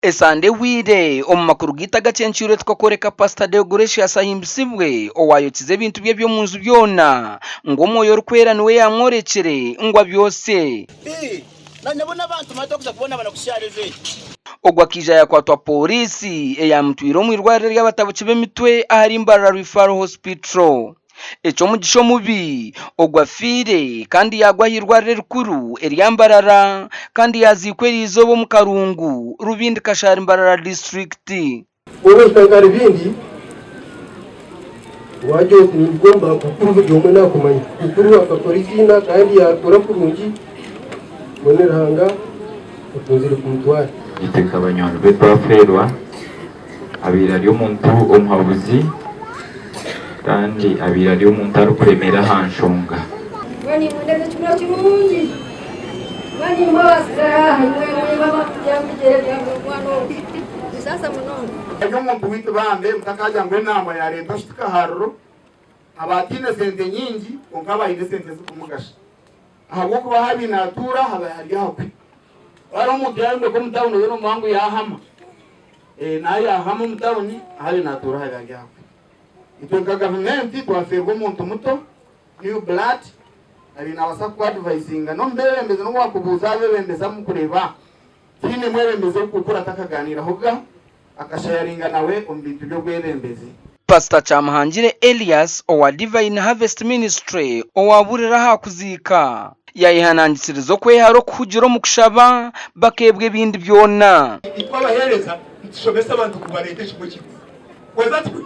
Esande wire omumakuru gita gacencure twakoreka Pastor Deogratius ahimbisibwe owayokize ebintu bye byo munzu byona ngo moyo rukwera niwe yamworekere ngwa byose nanyabona abantu matokuza kubona banakusharize ogwa kija yakwatwa polisi eyamutwiro mu irwariro ry'abatabuki b'emitwe ahari Imbarara Referral Hospital. Eco mugisho mubi ogwa fire kandi yagwa hirwarire rikuru eryambarara kandi yazikwera izobo mu Karungu Rubindi Kashari Mbarara district. Wowe kangari bindi waje nigomba gukuru byomwe nakumanya gukuru akakora izina kandi yakora kurungi boneranga utunzire kumutwara iteka abanywanyi betwaferwa abirari umuntu omuhabuzi kandi abirari umuntu arukuremera hanshonga wani mundeze chukura kirungi wani mbasa mwe baba kujambije byamwano sasa munono ejo muntu witu bambe mutakaja ngwe nama ya leta shika harro abatine sente nyingi onkaba ide sente zikumugasha ahubwo kuba habi natura haba hari hakwe wari umuntu yambe ko mutawuno wero mwangu yahama nayo yahama mutawuni habi natura haba hari hakwe ito government twaferwa umuntu muto new blood ari nabasa ku advising no mbere mbeze no wakubuza bebembeza mu kureba kine mwebembeze gukora takaganira hoga akashayaringa nawe umbintu byo gwebembeze. Pastor Chamhangire Elias owa Divine Harvest Ministry owaburira hakuzika yayihanangitsirizo kweharo kujiro mu kushaba bakebwe ibindi byona ikwabahereza ntishobesa abantu kubarete shimo kigo wazatwe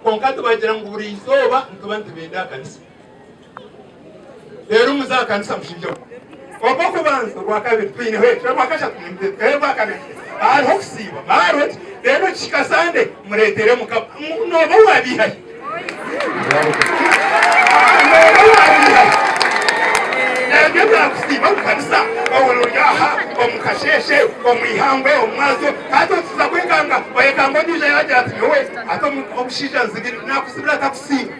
konkatu bagira ngo buri izoba ntubantu benda kanisa rero muzakanisa mushinjo obako banza rwakabiri twine he twakasha twine bakane ari hoksiba marot rero chikasande muretere mukaba nobo wabihaye nabyo kusiba kanisa awoloyaha omukasheshe omwihangwe omwazo kato tuzakwekanga bayekanga ndije yaje ati wowe ato omushija nzigiri nakusibira takusiba.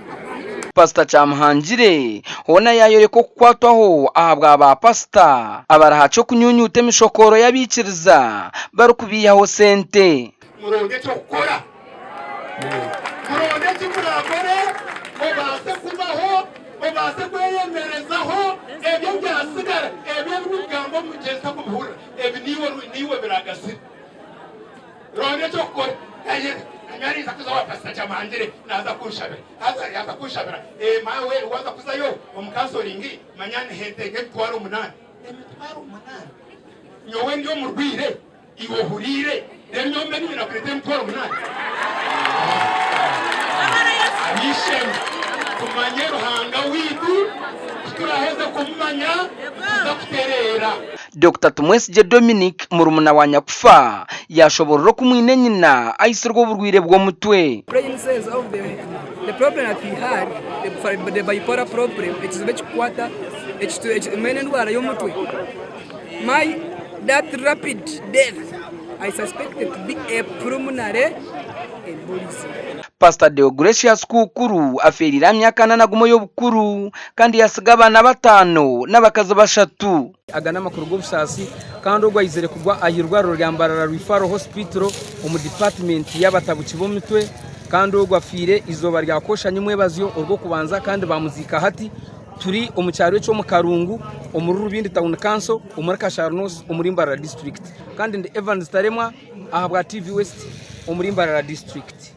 Pastor Chamhangire hona yayore ko kwatwaho ahabwa aba pastor abarahaco kunyunyute mishokoro yabikiriza barukubiyaho sente muronde cyo gukora muronde cyo kurakore obase kubaho obase kweyemerezaho ebyo byasigara ebyo bigambo mugeza ku buhura ebi niwe biragasi ronde cyo gukora nyari zakuzawa Pastor Chamhangire naza kushabira yaza kushabira mawe waza kuzayo omukansoringi manyane hetege twaro munani emitwaro munani nyowe ndiyo murwire iwo hurire nyombe ni nakurete mtwaro munani abishem kumanye ruhanga witu turaheze kumanya tuzakuterera. Dr. Tumwesije Dominic murumuna wa Nyakufa yashobora kumwine nyina ayisirwa uburwire bwo mutwe. The problem that we had, the bipolar problem, it is which quarter, it's to main ndwara y'umutwe. That rapid death, I suspect it to be a pulmonary embolism. Pastor Deogratius kukuru aferira myaka nanagumo y'obukuru kandi yasiga abana batano n'abakazi bashatu. Agana makuru g'ubusasi kandi ogwayizere kugwa ayirwariro rya Mbarara Referral Hospital mu department y'abatabuki bo mitwe kandi ogwafire izoba rya koshanye mwebazyo urwo kubanza kandi bamuzika hati turi omucyaro cyo mu Karungu omuri Rubindi Town Council omuri Kasharnos omuri Mbarara district kandi ndi Evans Taremwa ahabwa TV West omuri Mbarara district.